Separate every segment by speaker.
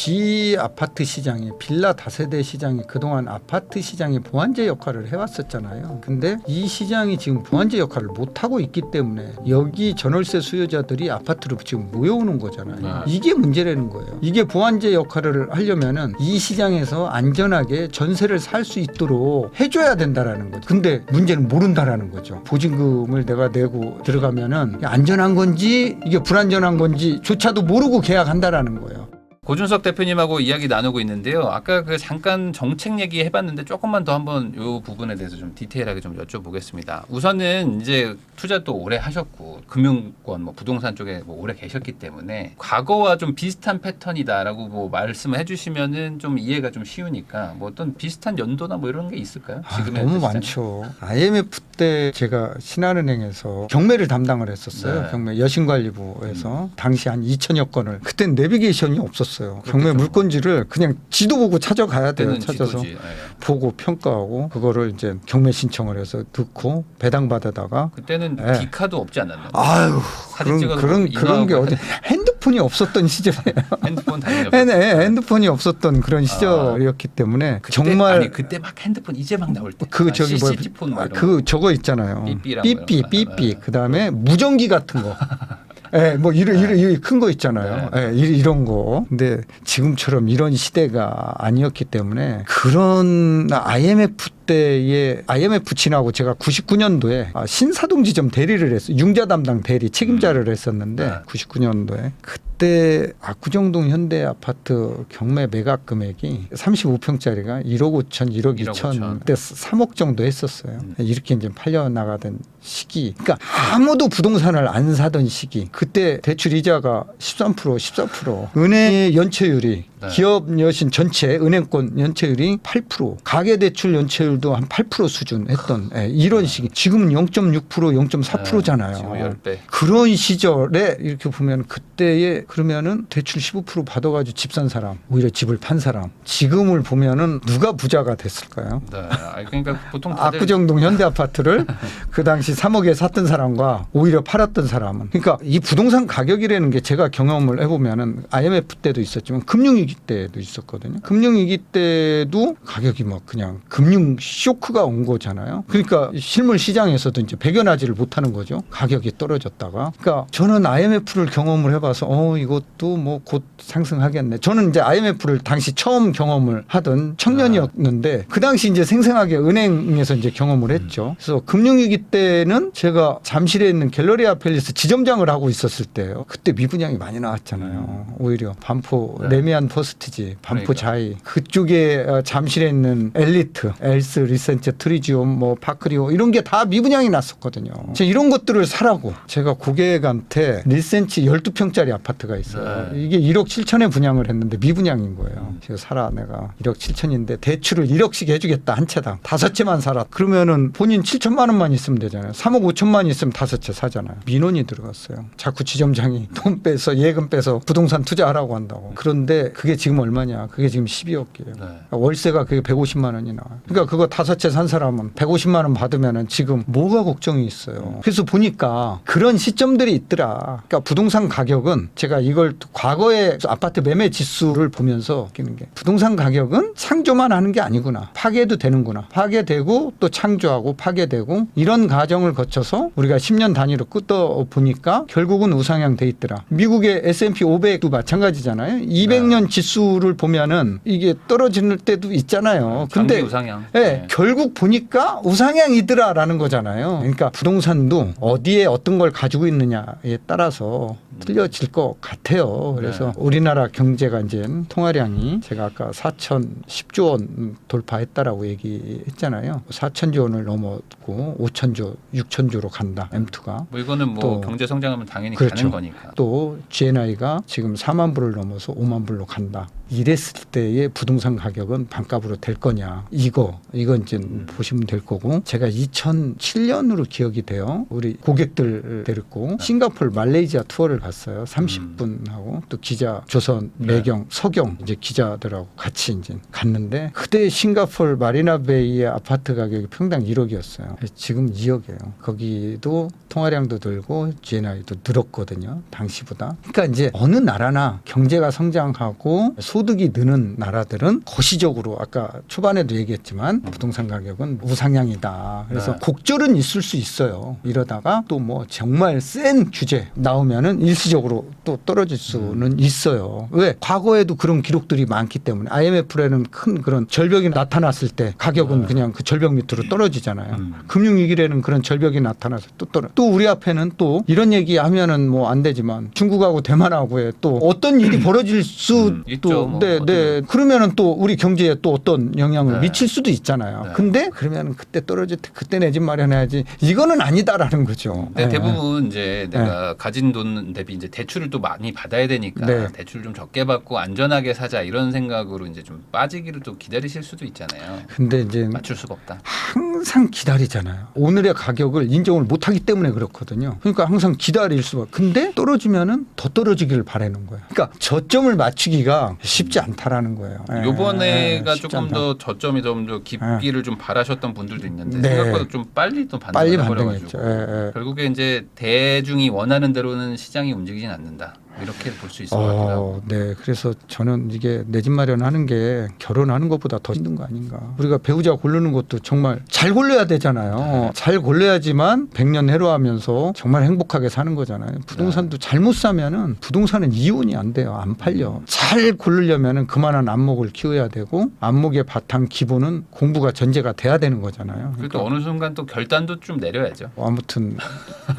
Speaker 1: 비아파트 시장이 빌라 다세대 시장이 그동안 아파트 시장의 보완제 역할을 해왔었잖아요. 근데 이 시장이 지금 보완제 역할을 못하고 있기 때문에 여기 전월세 수요자들이 아파트로 지금 모여오는 거잖아요. 이게 문제라는 거예요. 이게 보완제 역할을 하려면은 이 시장에서 안전하게 전세를 살 수 있도록 해줘야 된다라는 거죠. 근데 문제는 모른다라는 거죠. 보증금을 내가 내고 들어가면은 안전한 건지 이게 불안전한 건지 조차도 모르고 계약한다라는 거예요.
Speaker 2: 고준석 대표님하고 이야기 나누고 있는데요. 아까 그 잠깐 정책 얘기 해봤는데 조금만 더 한번 이 부분에 대해서 좀 디테일하게 좀 여쭤보겠습니다. 우선은 이제 투자도 오래 하셨고 금융권, 뭐 부동산 쪽에 뭐 오래 계셨기 때문에 과거와 좀 비슷한 패턴이다라고 뭐 말씀을 해주시면은 좀 이해가 좀 쉬우니까 뭐 어떤 비슷한 연도나 뭐 이런 게 있을까요? 지금의
Speaker 1: 너무
Speaker 2: 시장에?
Speaker 1: 많죠. IMF 때 제가 신한은행에서 경매를 담당을 했었어요.
Speaker 2: 네.
Speaker 1: 경매 여신관리부에서 당시 한 2천여 건을 그땐 내비게이션이 없었어요. 경매 물건지를 그냥 지도 보고 찾아가야 돼요.
Speaker 2: 그때는
Speaker 1: 찾아서
Speaker 2: 지도지. 네.
Speaker 1: 보고 평가하고 그거를 이제 경매 신청을 해서 넣고 배당 받아다가
Speaker 2: 그때는
Speaker 1: 네.
Speaker 2: 디카도 없지 않았나요?
Speaker 1: 아유
Speaker 2: 사진 찍어서
Speaker 1: 그런 게 어디 핸드폰이 없었던 시절이에요.
Speaker 2: 핸드폰 당연히
Speaker 1: 네, 핸드폰이 없었던 그런 시절이었기 때문에
Speaker 2: 그때,
Speaker 1: 정말
Speaker 2: 아니 그때 막 핸드폰 이제 막 나올 때
Speaker 1: 그 저기 뭐
Speaker 2: CCT 폰 뭐 이런
Speaker 1: 그 저거 있잖아요.
Speaker 2: 삐삐랑
Speaker 1: 삐삐 그다음에 무전기 같은 거. 예, 뭐 이런 큰 거 있잖아요. 예, 이런 거. 근데 지금처럼 이런 시대가 아니었기 때문에 그런 IMF 때에 IMF 지나고 제가 99년도에 신사동 지점 대리를 했어요. 융자 담당 대리 책임자를 했었는데 99년도에 그때 압구정동 현대 아파트 경매 매각 금액이 35평짜리가 1억 5천, 1억 2천 그때 3억 정도 했었어요. 이렇게 이제 팔려 나가던 시기. 그러니까 아무도 부동산을 안 사던 시기. 그때 대출 이자가 13%, 14%. 은행의 연체율이 기업 여신 전체 은행권 연체율이 8%, 가계대출 연체율도 한 8% 수준 했던 이런 시기. 지금은 0.6%, 0.4%잖아요.
Speaker 2: 지금 10배.
Speaker 1: 그런 시절에 이렇게 보면 그때에 그러면은 대출 15% 받아가지고 집 산 사람, 오히려 집을 판 사람. 지금을 보면은 누가 부자가 됐을까요?
Speaker 2: 네. 그러니까 보통 다들
Speaker 1: 압구정동 현대 아파트를 그 당시 3억에 샀던 사람과 오히려 팔았던 사람은. 그러니까 이 부동산 가격이라는 게 제가 경험을 해보면은 IMF 때도 있었지만 금융위기 때도 있었거든요. 금융위기 때도 가격이 막 그냥 금융 쇼크가 온 거잖아요. 그러니까 실물 시장에서도 이제 배겨나지를 못하는 거죠. 가격이 떨어졌다가. 그러니까 저는 IMF를 경험을 해봐서 이것도 뭐 곧 상승하겠네. 저는 이제 IMF를 당시 처음 경험을 하던 청년이었는데 그 당시 이제 생생하게 은행에서 이제 경험을 했죠. 그래서 금융위기 때는 제가 잠실에 있는 갤러리아 팰리스 지점장을 하고 있었을 때요. 그때 미분양이 많이 나왔잖아요. 오히려 반포 레미안 퍼스트지, 반포 자이 그쪽에 잠실에 있는 엘리트, 엘스, 리센체, 트리지움, 뭐 파크리오 이런 게 다 미분양이 났었거든요. 제가 이런 것들을 사라고 제가 고객한테 리센치 12평짜리 아파트가 있어요. 이게 1억 7천에 분양을 했는데 미분양인 거예요. 제가 사라 내가 1억 7천인데 대출을 1억씩 해주겠다 한 채당 5채만 사라. 그러면은 본인 7천만 원만 있으면 되잖아요. 3억 5천만 있으면 5채 사잖아요. 민원이 들어갔어요. 자꾸 지점장이 돈 빼서 예금 빼서 부동산 투자하라고 한다고. 그런데 그게 지금 얼마냐? 그게 지금 12억이에요. 월세가 그게 150만 원이 나와요. 그러니까 그거 5채 산 사람은 150만 원 받으면은 지금 뭐가 걱정이 있어요. 그래서 보니까 그런 시점들이 있더라. 그러니까 부동산 가격은 제가 이걸 과거의 아파트 매매 지수를 보면서 느끼는 게 부동산 가격은 창조만 하는 게 아니구나. 파괴도 되는구나. 파괴되고 또 창조하고 파괴되고 이런 과정을 거쳐서 우리가 10년 단위로 끄떡 보니까 결국은 우상향 돼 있더라. 미국의 S&P 500도 마찬가지잖아요. 200년 지수를 보면은 이게 떨어지는 때도 있잖아요. 근데
Speaker 2: 우상향.
Speaker 1: 결국 보니까 우상향이더라라는 거잖아요. 그러니까 부동산도 어디에 어떤 걸 가지고 있느냐에 따라서 틀려질 것 같아요. 그래서 우리나라 경제가 이제 통화량이 제가 아까 4,010조 원 돌파했다라고 얘기했잖아요. 4천조 원을 넘었고 5천조, 6천조로 간다. M2가.
Speaker 2: 뭐 이거는 뭐
Speaker 1: 또
Speaker 2: 경제 성장하면 당연히
Speaker 1: 그렇죠.
Speaker 2: 가는 거니까.
Speaker 1: 또 GNI가 지금 4만 불을 넘어서 5만 불로 간다. 이랬을 때의 부동산 가격은 반값으로 될 거냐. 이건 이제 보시면 될 거고 제가 2007년으로 기억이 돼요. 우리 고객들 데리고 싱가포르 말레이시아 투어를 갔어요. 30분하고 또 기자 조선 매경 서경 이제 기자들하고 같이 이제 갔는데 그때 싱가포르 마리나베이의 아파트 가격이 평당 1억이었어요. 지금 2억이에요. 거기도 통화량도 늘고 GNI도 늘었거든요. 당시보다. 그러니까 이제 어느 나라나 경제가 성장하고 소득이 느는 나라들은 거시적으로 아까 초반에도 얘기했지만 부동산 가격은 우상향이다. 그래서
Speaker 2: 네.
Speaker 1: 곡절은 있을 수 있어요. 이러다가 또 뭐 정말 센 규제 나오면은 일시적으로 또 떨어질 수는 있어요. 왜? 과거에도 그런 기록들이 많기 때문에 IMF라는 큰 그런 절벽이 나타났을 때 가격은 그냥 그 절벽 밑으로 떨어지잖아요. 금융위기라는 그런 절벽이 나타나서 또 우리 앞에는 또 이런 얘기하면은 뭐 안 되지만 중국하고 대만하고의 또 어떤 일이 벌어질 수도
Speaker 2: 있죠, 뭐
Speaker 1: 네. 그러면은 또 우리 경제에 또 어떤 영향을
Speaker 2: 네.
Speaker 1: 미칠 수도 있잖아요.
Speaker 2: 네.
Speaker 1: 근데 그러면 그때 떨어질 때 그때 내 집 마련해야지. 이거는 아니다라는 거죠.
Speaker 2: 근데
Speaker 1: 네.
Speaker 2: 대부분 이제 내가 가진 돈 대비 이제 대출을 또 많이 받아야 되니까
Speaker 1: 네.
Speaker 2: 대출 좀 적게 받고 안전하게 사자 이런 생각으로 이제 좀 빠지기를 또 기다리실 수도 있잖아요.
Speaker 1: 근데 이제
Speaker 2: 맞출 수가 없다.
Speaker 1: 항상 기다리잖아요. 오늘의 가격을 인정을 못하기 때문에 그렇거든요. 그러니까 항상 기다릴 수밖에. 근데 떨어지면은 더 떨어지기를 바라는 거예요. 그러니까 저점을 맞추기가 쉽지 않다라는 거예요.
Speaker 2: 요번에가
Speaker 1: 쉽지
Speaker 2: 조금
Speaker 1: 않다.
Speaker 2: 더 저점이 좀 더 깊기를 좀 바라셨던 분들도 있는데
Speaker 1: 네.
Speaker 2: 생각보다 좀 빨리 또
Speaker 1: 빨리
Speaker 2: 반등을
Speaker 1: 반등했죠.
Speaker 2: 해버려가지고 결국에 이제 대중이 원하는 대로는 시장이 움직이진 않는다. 이렇게 볼 수 있을 것 같기도 하고.
Speaker 1: 네. 그래서 저는 이게 내 집 마련하는 게 결혼하는 것보다 더 힘든 거 아닌가. 우리가 배우자 고르는 것도 정말 잘 골라야 되잖아요. 잘 골라야지만 100년 해로하면서 정말 행복하게 사는 거잖아요. 부동산도 잘못 사면은 부동산은 이혼이 안 돼요. 안 팔려. 잘 고르려면은 그만한 안목을 키워야 되고 안목의 바탕 기본은 공부가 전제가 돼야 되는 거잖아요.
Speaker 2: 그리고 또 어느 순간 또 결단도 좀 내려야죠.
Speaker 1: 아무튼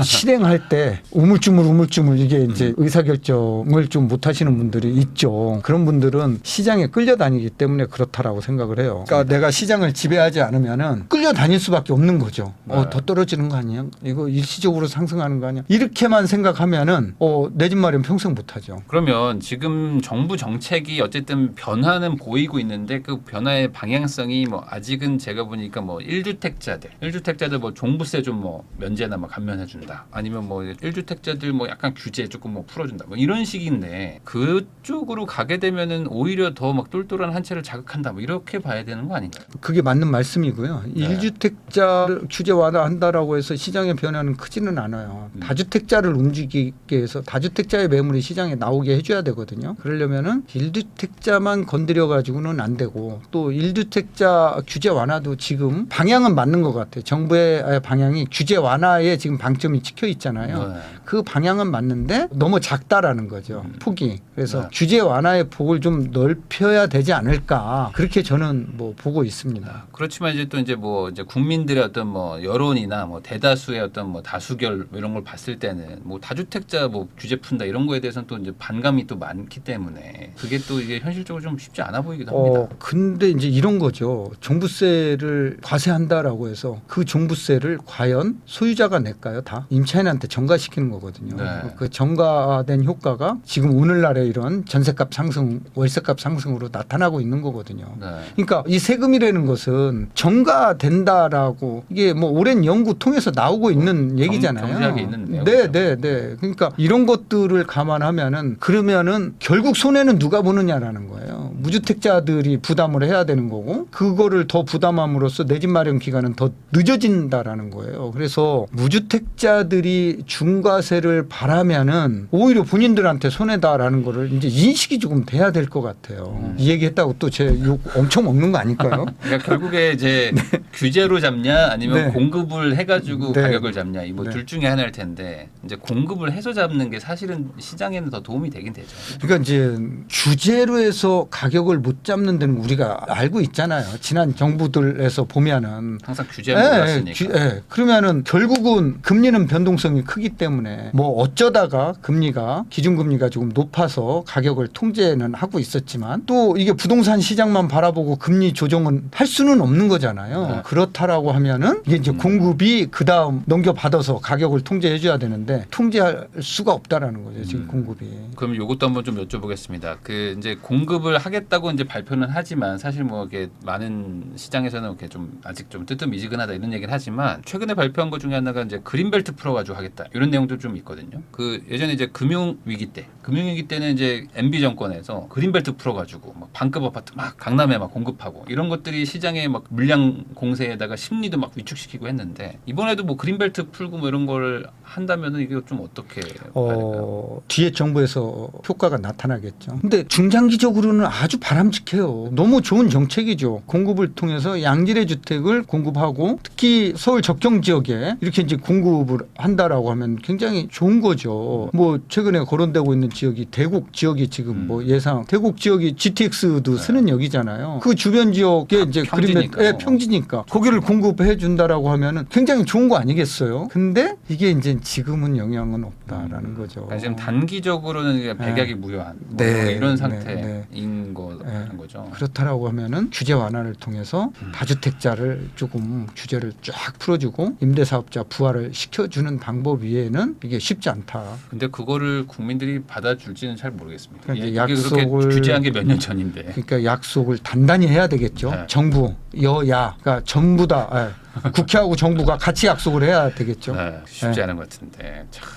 Speaker 1: 실행할 때 우물쭈물 이게 이제 의사결정을 좀 못하시는 분들이 있죠. 그런 분들은 시장에 끌려다니기 때문에 그렇다라고 생각을 해요. 그러니까 내가 시장을 지배하지 않으면은 끌려다닐 수밖에 없는 거죠. 더 떨어지는 거 아니야? 이거 일시적으로 상승하는 거 아니야? 이렇게만 생각하면은 내 집 마련 평생 못하죠.
Speaker 2: 그러면 지금 정부 정책이 어쨌든 변화는 보이고 있는데 그 변화의 방향성이 뭐 아직은 제가 보니까 뭐 1주택자들 뭐 종부세 좀 뭐 면제나 뭐 감면해 준다. 아니면 뭐 1주택자들 뭐 약간 규제 조금 뭐 풀어준다. 뭐 이런 식인데 그쪽으로 가게 되면은 오히려 더 막 똘똘한 한 채를 자극한다. 뭐 이렇게 봐야 되는 거 아닌가요?
Speaker 1: 그게 맞는 말씀이고요.
Speaker 2: 네.
Speaker 1: 1주택자를 규제 완화한다라고 해서 시장의 변화는 크지는 않아요. 다주택자를 움직이게 해서 다주택자의 매물이 시장에 나오게 해줘야 되거든요. 그러려면은 1주택자만 건드려 가지고는 안 되고 또 1주택자 규제 완화도 지금 방향은 맞는 것 같아요. 정부의 방향이 규제 완화에 지금 방점이 찍혀 있잖아요.
Speaker 2: 네.
Speaker 1: 그 방향은 맞는데 너무 작다라는 거죠. 폭이. 그래서
Speaker 2: 네.
Speaker 1: 규제 완화의 폭을 좀 넓혀야 되지 않을까. 그렇게 저는 뭐 보고 있습니다.
Speaker 2: 그렇지만 이제 또 이제 뭐 이제 국민들의 어떤 뭐 여론이나 뭐 대다수의 어떤 뭐 다수결 이런 걸 봤을 때는 뭐 다주택자 뭐 규제 푼다 이런 거에 대해서는 또 이제 반감이 또 많기 때문에 그게 또 이게 현실적으로 좀 쉽지 않아 보이기도 합니다.
Speaker 1: 근데 이제 이런 거죠. 종부세를 과세한다라고 해서 그 종부세를 과연 소유자가 낼까요? 다 임차인한테 전가시키는 거거든요.
Speaker 2: 네.
Speaker 1: 그 전가된 효과가 지금 오늘날의 이런 전세값 상승, 월세값 상승으로 나타나고 있는 거거든요.
Speaker 2: 네.
Speaker 1: 그러니까 이 세금이라는 것은 전가된다라고 이게 뭐 오랜 연구 통해서 나오고 있는 얘기잖아요.
Speaker 2: 정제하게 있는 내용이죠.
Speaker 1: 네. 그러니까 이런 것들을 감안하면은 그러면은 결국 손해는 누가 보느냐라는 거예요. 무주택자들이 부담을 해야 되는 거고 그거를 더 부담함으로써 내 집 마련 기간은 더 늦어진다라는 거예요. 그래서 무주택자들이 중과세를 바라면은 오히려 본인들한테 손해다라는 거를 이제 인식이 조금 돼야 될 것 같아요. 이 얘기했다고 또 제 욕 엄청 먹는 거 아닐까요?
Speaker 2: 그러니까 결국에 이제 규제로 잡냐 아니면
Speaker 1: 네.
Speaker 2: 공급을 해가지고
Speaker 1: 네.
Speaker 2: 가격을 잡냐 이 뭐
Speaker 1: 네.
Speaker 2: 둘 중에 하나일 텐데 이제 공급을 해서 잡는 게 사실은 시장에는 더 도움이 되긴 되죠.
Speaker 1: 그러니까 이제 규제로 해서 가격을 못 잡는 데는 우리가 알고 있잖아요. 지난 정부들에서 보면은
Speaker 2: 항상 규제만 몰았으니까.
Speaker 1: 그러면은 결국은 금리는 변동성이 크기 때문에 뭐 어쩌다가 금리가 기준금리가 조금 높아서 가격을 통제는 하고 있었지만 또 이게 부동산 시장만 바라보고 금리 조정은 할 수는 없는 거잖아요.
Speaker 2: 네.
Speaker 1: 그렇다라고 하면은 이게 이제 공급이 그 다음 넘겨받아서 가격을 통제해줘야 되는데 통제할 수가 없다라는 거죠. 지금 공급이.
Speaker 2: 그럼 이것도 한번 좀 여쭤보겠습니다. 그 이제 공급을 하게 하겠다고 이제 발표는 하지만 사실 뭐 이게 많은 시장에서는 이렇게 좀 아직 좀 뜨뜻미지근하다 이런 얘기를 하지만 최근에 발표한 것 중에 하나가 이제 그린벨트 풀어가지고 하겠다 이런 내용도 좀 있거든요. 그 예전에 이제 금융위기 때는 이제 MB 정권에서 그린벨트 풀어가지고 막 반급 아파트 막 강남에 막 공급하고 이런 것들이 시장에 막 물량 공세에다가 심리도 막 위축시키고 했는데 이번에도 뭐 그린벨트 풀고 뭐 이런 걸 한다면은 이게 좀 어떻게 봐야 될까요?
Speaker 1: 뒤에 정부에서 효과가 나타나겠죠. 근데 중장기적으로는 아주 바람직해요. 너무 좋은 정책이죠. 공급을 통해서 양질의 주택을 공급하고 특히 서울 적경 지역에 이렇게 이제 공급을 한다라고 하면 굉장히 좋은 거죠. 뭐 최근에 거론되고 있는 지역이 대곡 지역이 지금 뭐 예상 대곡 지역이 GTX도 쓰는 역이잖아요. 그 주변 지역에 이제
Speaker 2: 평지니까요.
Speaker 1: 평지니까 거기를 공급해 준다라고 하면은 굉장히 좋은 거 아니겠어요? 근데 이게 이제 지금은 영향은 없다라는 거죠.
Speaker 2: 그러니까 지금 단기적으로는 이게 백약이 무효한 뭐
Speaker 1: 네,
Speaker 2: 이런
Speaker 1: 네,
Speaker 2: 상태인 거라는 거죠.
Speaker 1: 그렇다라고 하면은 규제 완화를 통해서 다주택자를 조금 규제를 쫙 풀어주고 임대사업자 부활을 시켜주는 방법 외에는 이게 쉽지 않다.
Speaker 2: 근데 그거를 국민들이 받아줄지는 잘 모르겠습니다.
Speaker 1: 그러니까
Speaker 2: 이게
Speaker 1: 약속을
Speaker 2: 그렇게 규제한 게 몇 년 전인데.
Speaker 1: 그러니까 약속을 단단히 해야 되겠죠.
Speaker 2: 네.
Speaker 1: 정부, 여야, 그러니까 전부 다 국회하고 정부가 같이 약속을 해야 되겠죠.
Speaker 2: 네, 쉽지 않은 것 같은데. 참,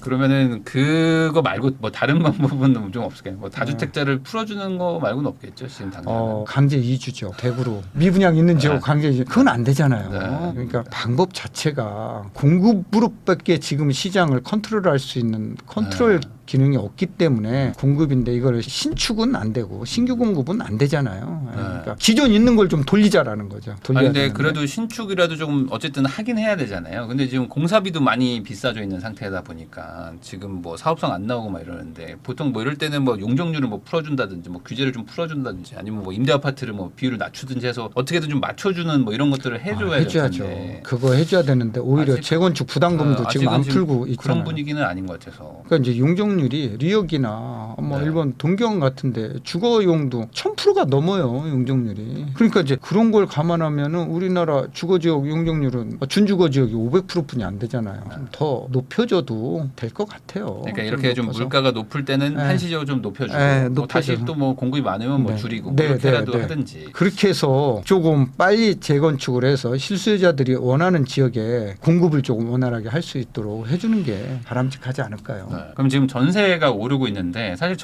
Speaker 2: 그러면은 그거 말고 뭐 다른 방법은 좀 없을까요? 뭐 다주택자를 풀어주는 거 말고는 없겠죠 지금 당장.
Speaker 1: 강제 이주죠. 대구로 미분양 있는 지역
Speaker 2: 네.
Speaker 1: 강제 이주. 그건 안 되잖아요.
Speaker 2: 네.
Speaker 1: 그러니까 방법 자체가 공급으로밖에 지금 시장을 컨트롤할 수 있는 컨트롤 기능이 없기 때문에 공급인데 이걸 신축은 안 되고 신규 공급은 안 되잖아요. 그러니까 기존 있는 걸 좀 돌리자라는 거죠.
Speaker 2: 아니 근데 그래도 신축이라도 조금 어쨌든 하긴 해야 되잖아요. 근데 지금 공사비도 많이 비싸져 있는 상태다 보니까 지금 뭐 사업성 안 나오고 막 이러는데 보통 뭐 이럴 때는 뭐 용적률을 뭐 풀어준다든지 뭐 규제를 좀 풀어준다든지 아니면 뭐 임대 아파트를 뭐 비율을 낮추든지 해서 어떻게든 좀 맞춰주는 뭐 이런 것들을 해줘야죠.
Speaker 1: 그거 해줘야 되는데 오히려
Speaker 2: 아직-
Speaker 1: 재건축 부담금도 지금 안 풀고 있잖아요.
Speaker 2: 그런 분위기는 아닌 것 같아서.
Speaker 1: 그러니까 이제 용적률이 뉴욕이나 뭐
Speaker 2: 네.
Speaker 1: 일본 동경 같은데 주거용도 1000%가 넘어요 용적률이. 그러니까 이제 그런 걸 감안하면은 우리나라 주거지역 용적률은 준주거 지역이 500%뿐이 안 되잖아요. 좀 더 높여줘도 될 것 같아요.
Speaker 2: 그러니까 이렇게 좀
Speaker 1: 높아서.
Speaker 2: 물가가 높을 때는
Speaker 1: 네.
Speaker 2: 한시적으로 좀 높여주고
Speaker 1: 네,
Speaker 2: 뭐 다시
Speaker 1: 높여줘서.
Speaker 2: 또 뭐 공급이 많으면 뭐
Speaker 1: 네.
Speaker 2: 줄이고
Speaker 1: 네,
Speaker 2: 그렇게라도
Speaker 1: 네, 네.
Speaker 2: 하든지.
Speaker 1: 그렇게 해서 조금 빨리 재건축을 해서 실수요자들이 원하는 지역에 공급을 조금 원활하게 할 수 있도록 해주는 게 바람직하지 않을까요?
Speaker 2: 네. 그럼 지금 전세가 오르고 있는데 사실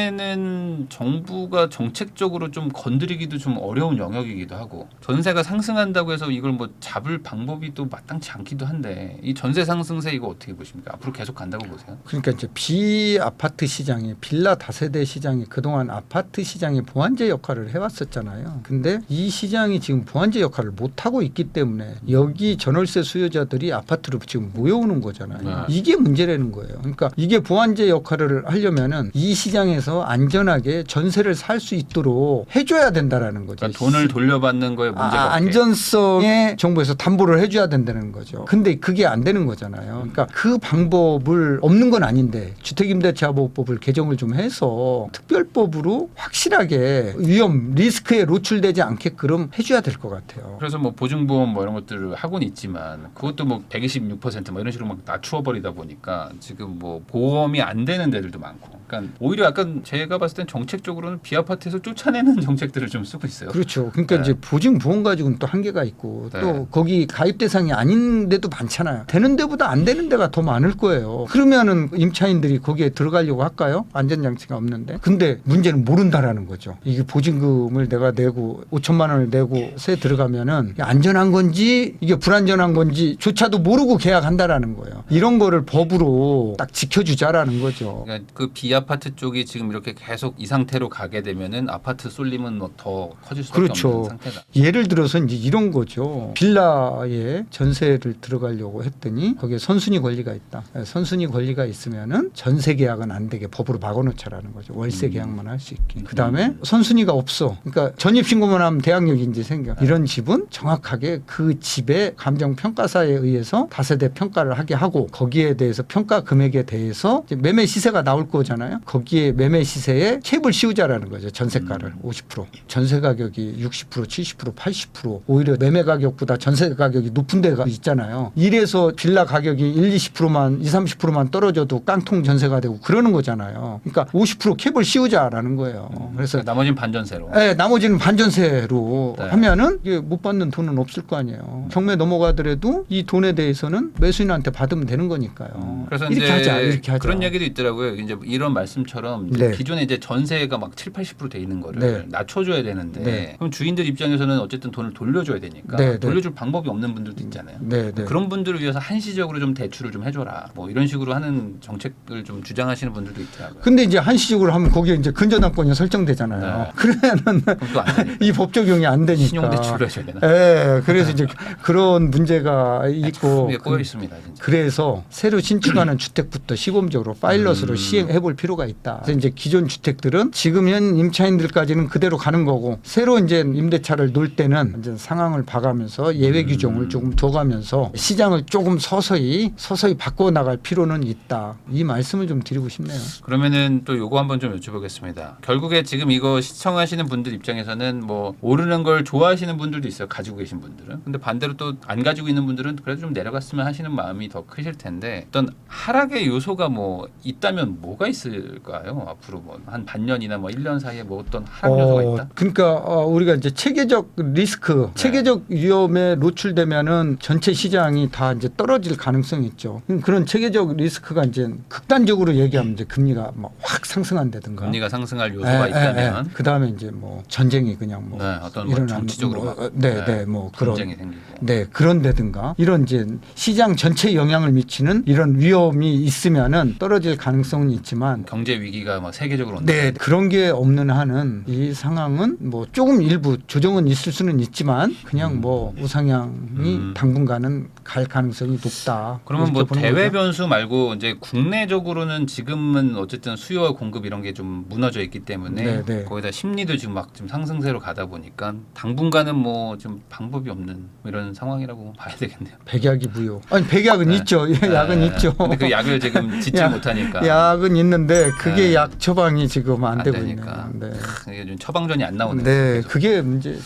Speaker 2: 전세는 정부가 정책적으로 좀 건드리기도 좀 어려운 영역이기도 하고 전세가 상승한다고 해서 이걸 뭐 잡을 방법이 또 마땅치 않기도 한데 이 전세 상승세 이거 어떻게 보십니까? 앞으로 계속 간다고 보세요?
Speaker 1: 그러니까 이제 비아파트 시장이 빌라 다세대 시장이 그동안 아파트 시장의 보완제 역할을 해왔었잖아요. 근데 이 시장이 지금 보완제 역할을 못 하고 있기 때문에 여기 전월세 수요자들이 아파트로 지금 모여오는 거잖아요.
Speaker 2: 네.
Speaker 1: 이게 문제라는 거예요. 그러니까 이게 보완제 역할을 하려면은 이 시장에서 안전하게 전세를 살 수 있도록 해줘야 된다라는 거죠.
Speaker 2: 그러니까 돈을 돌려받는 거에 문제가 없게.
Speaker 1: 안전성에 정부에서 담보를 해줘야 된다는 거죠. 근데 그게 안 되는 거잖아요. 그러니까 그 방법을 없는 건 아닌데 주택임대차보호법을 개정을 좀 해서 특별법으로 확실하게 위험 리스크에 노출되지 않게끔 해줘야 될 것 같아요.
Speaker 2: 그래서 뭐 보증보험 뭐 이런 것들을 하고는 있지만 그것도 뭐 126%뭐 이런 식으로 막 낮추어 버리다 보니까 지금 뭐 보험이 안 되는 데들도 많고. 그러니까 오히려 약간 제가 봤을 땐 정책적으로는 비아파트에서 쫓아내는 정책들을 좀 쓰고 있어요.
Speaker 1: 그렇죠. 그러니까
Speaker 2: 네.
Speaker 1: 이제 보증보험 가지고는 또 한계가 있고
Speaker 2: 네.
Speaker 1: 또 거기 가입 대상이 아닌 데도 많잖아요. 되는 데보다 안 되는 데가 더 많을 거예요. 그러면은 임차인들이 거기에 들어가려고 할까요? 안전장치가 없는데. 근데 문제는 모른다라는 거죠. 이게 보증금을 내가 내고 5천만 원을 내고 세 들어가면은 이게 안전한 건지 이게 불안전한 건지조차도 모르고 계약한다라는 거예요. 이런 거를 법으로 딱 지켜주자라는 거죠.
Speaker 2: 그러니까 그 비아파트 쪽이 지금 이렇게 계속 이 상태로 가게 되면은 아파트 쏠림은 뭐 더 커질 수밖에
Speaker 1: 그렇죠.
Speaker 2: 없는 상태다.
Speaker 1: 예를 들어서 이제 이런 거죠. 빌라에 전세를 들어가려고 했더니 거기에 선순위 권리가 있다. 선순위 권리가 있으면은 전세 계약은 안 되게 법으로 막아놓자라는 거죠. 월세 계약만 할 수 있게. 그 다음에 선순위가 없어. 그러니까 전입 신고만 하면 대항력이 이제 생겨. 이런 집은 정확하게 그 집의 감정 평가사에 의해서 다세대 평가를 하게 하고 거기에 대해서 평가 금액에 대해서 이제 매매 시세가 나올 거잖아요. 거기에 매매 시세에 캡을 씌우자라는 거죠. 전세가를 50%. 전세 가격이 60%, 70%, 80% 오히려 매매 가격보다 전세 가격이 높은 데가 있잖아요. 이래서 빌라 가격이 1, 20%만 20, 30%만 떨어져도 깡통 전세가 되고 그러는 거잖아요. 그러니까 50% 캡을 씌우자라는 거예요. 그래서
Speaker 2: 나머지는 반전세로.
Speaker 1: 네, 나머지는 반전세로
Speaker 2: 네.
Speaker 1: 하면은 이게 못 받는 돈은 없을 거 아니에요. 경매 넘어가더라도 이 돈에 대해서는 매수인한테 받으면 되는 거니까요.
Speaker 2: 그래서
Speaker 1: 이렇게
Speaker 2: 이제
Speaker 1: 하자, 이렇게 하자.
Speaker 2: 그런 얘기도 있더라고요. 이제 이런 말씀처럼
Speaker 1: 네.
Speaker 2: 기존에 이제 전세가 막 7, 80%돼 있는 거를
Speaker 1: 네.
Speaker 2: 낮춰줘야 되는데
Speaker 1: 네.
Speaker 2: 그럼 주인들 입장에서는 어쨌든 돈을 돌려줘야 되니까
Speaker 1: 네, 네.
Speaker 2: 돌려줄 방법이 없는 분들도 있잖아요.
Speaker 1: 네, 네.
Speaker 2: 그런 분들을 위해서 한시적으로 좀 대출을 좀 해줘라. 뭐 이런 식으로 하는 정책을 좀 주장하시는 분들도 있더라고요.
Speaker 1: 근데 이제 한시적으로 하면 거기에 이제 근저당권이 설정되잖아요.
Speaker 2: 네.
Speaker 1: 그러면은
Speaker 2: 그럼 또 안 되니까.
Speaker 1: 이 법 적용이 안 되니까.
Speaker 2: 신용대출을 해줘야 되나?
Speaker 1: 예, 그래서 이제 그런 문제가 있고.
Speaker 2: 이게 꼬여 있습니다, 진짜.
Speaker 1: 그래서 새로 신축하는 주택부터 시범적으로 파일럿으로 시행해 볼 필요가 있다. 그래서 이제 기존 주택들은 지금 현 임차인들까지는 그대로 가는 거고 새로 이제 임대차를 놓을 때는 이제 상황을 봐가면서 예외 규정을 조금 둬가면서 시장을 조금 서서히 바꿔 나갈 필요는 있다. 이 말씀을 좀 드리고 싶네요.
Speaker 2: 그러면은 또 요거 한번 좀 여쭤보겠습니다. 결국에 지금 이거 시청하시는 분들 입장에서는 뭐 오르는 걸 좋아하시는 분들도 있어요. 가지고 계신 분들은. 근데 반대로 또 안 가지고 있는 분들은 그래도 좀 내려갔으면 하시는 마음이 더 크실 텐데 어떤 하락의 요소가 뭐 있다면 뭐가 있을까요? 앞으로 뭐 한 반년이나 뭐 1년 사이에 뭐 어떤 하락 요소가 있다?
Speaker 1: 그러니까 우리가 이제 체계적 리스크,
Speaker 2: 네.
Speaker 1: 체계적 위험에 노출되면은 전체 시장이 다 이제 떨어질 가능성이 있죠. 그런 체계적 리스크가 이제 극단적으로 얘기하면 이제 금리가 막 확 상승한다든가.
Speaker 2: 금리가 상승할 요소가 있다면
Speaker 1: 그 다음에 이제 뭐 전쟁이 그냥 뭐
Speaker 2: 네, 어떤 뭐
Speaker 1: 일어나는
Speaker 2: 정치적으로 막
Speaker 1: 뭐 그런
Speaker 2: 전쟁이 생기고
Speaker 1: 그런 데든가 이런 이제 시장 전체에 영향을 미치는 이런 위험이 있으면은 떨어질 가능성은 있지만
Speaker 2: 경제 위기가 막 세계적으로 온다.
Speaker 1: 네, 그런 게 없는 한은 이 상황은 뭐 조금 일부 조정은 있을 수는 있지만 그냥 뭐 우상향이 당분간은 갈 가능성이 높다.
Speaker 2: 그러면 뭐
Speaker 1: 이렇게 보는
Speaker 2: 대외
Speaker 1: 거죠.
Speaker 2: 변수 말고 이제 국내적으로는 지금은 어쨌든 수요와 공급 이런 게 좀 무너져 있기 때문에
Speaker 1: 네, 네.
Speaker 2: 거기다 심리도 지금 막 지금 상승세로 가다 보니까 당분간은 뭐 좀 방법이 없는 뭐 이런 상황이라고 봐야 되겠네요.
Speaker 1: 백약이 무효. 아니 백약은
Speaker 2: 네.
Speaker 1: 있죠. 약은
Speaker 2: 네.
Speaker 1: 있죠.
Speaker 2: 근데 그 약을 지금 짓지
Speaker 1: 약-
Speaker 2: 못하니까
Speaker 1: 약은 있는데 그게
Speaker 2: 네.
Speaker 1: 약 처방이 지금 안
Speaker 2: 안
Speaker 1: 되고
Speaker 2: 되니까.
Speaker 1: 있네요. 네.
Speaker 2: 이게 좀 처방전이 안 나오는
Speaker 1: 네,
Speaker 2: 거죠.
Speaker 1: 그게 문제죠.